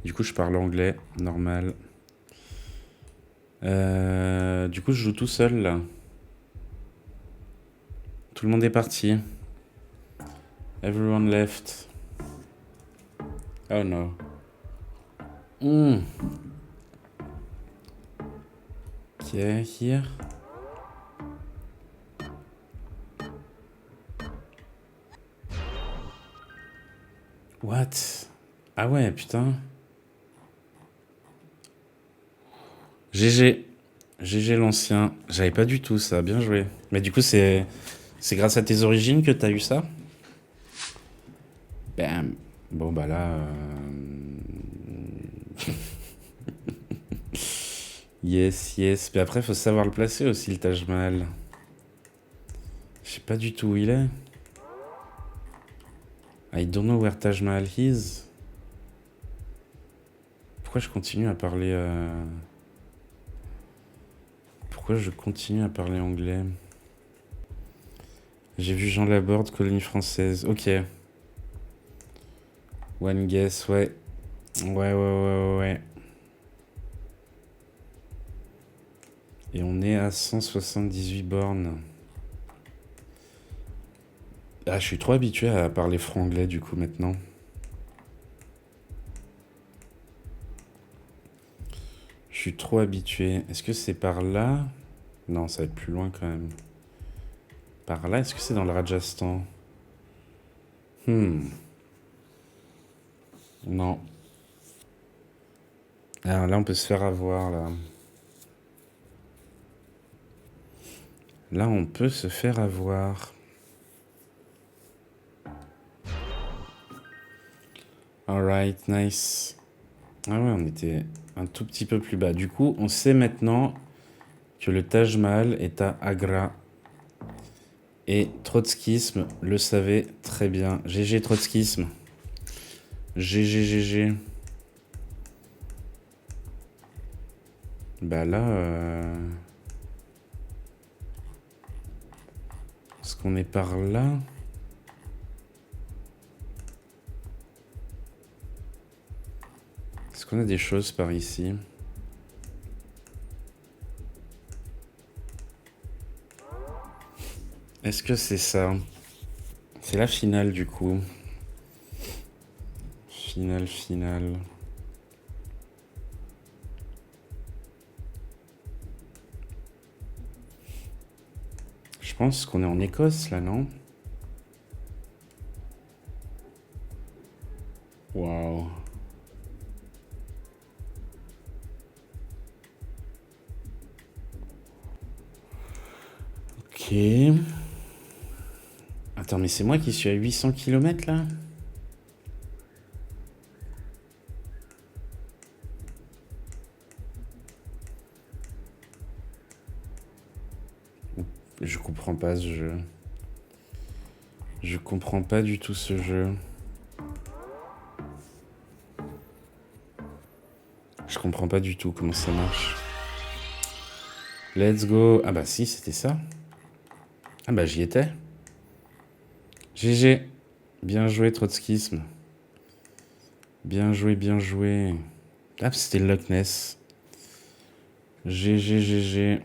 Du coup, je parle anglais, normal. Du coup, je joue tout seul, là. Tout le monde est parti. Everyone left. Oh no. Okay, here. What? Ah ouais, putain. GG. GG l'ancien. J'avais pas du tout ça, bien joué. Mais du coup, c'est grâce à tes origines que t'as eu ça? Bam. Bon, bah là... Yes, yes. Mais après, faut savoir le placer aussi, le Taj Mahal. Je sais pas du tout où il est. I don't know where Taj Mahal is. Pourquoi je continue à parler... Pourquoi je continue à parler anglais? J'ai vu Jean Laborde, colonie française. Ok. One guess, ouais. Ouais. Et on est à 178 bornes. Ah, je suis trop habitué à parler franglais du coup maintenant. Je suis trop habitué. Est-ce que c'est par là? Non, ça va être plus loin quand même. Par là, est-ce que c'est dans le Rajasthan? Non. Alors là, on peut se faire avoir, là. Là, on peut se faire avoir. Alright, nice. Ah ouais, on était un tout petit peu plus bas. Du coup, on sait maintenant que le Taj Mahal est à Agra. Et trotskisme le savait très bien. GG trotskisme. GG, GG. Bah là... Est-ce qu'on est par là? Est-ce qu'on a des choses par ici? Est-ce que c'est ça? C'est la finale du coup. Finale. Je pense qu'on est en Écosse là, non? Waouh. Ok. Attends, mais c'est moi qui suis à 800 km là? Je comprends pas ce jeu. Je comprends pas du tout ce jeu. Je comprends pas du tout comment ça marche. Let's go. Ah bah si, c'était ça. Ah bah j'y étais. GG. Bien joué, trotskisme. Bien joué, bien joué. Ah, c'était le Loch Ness. GG, GG.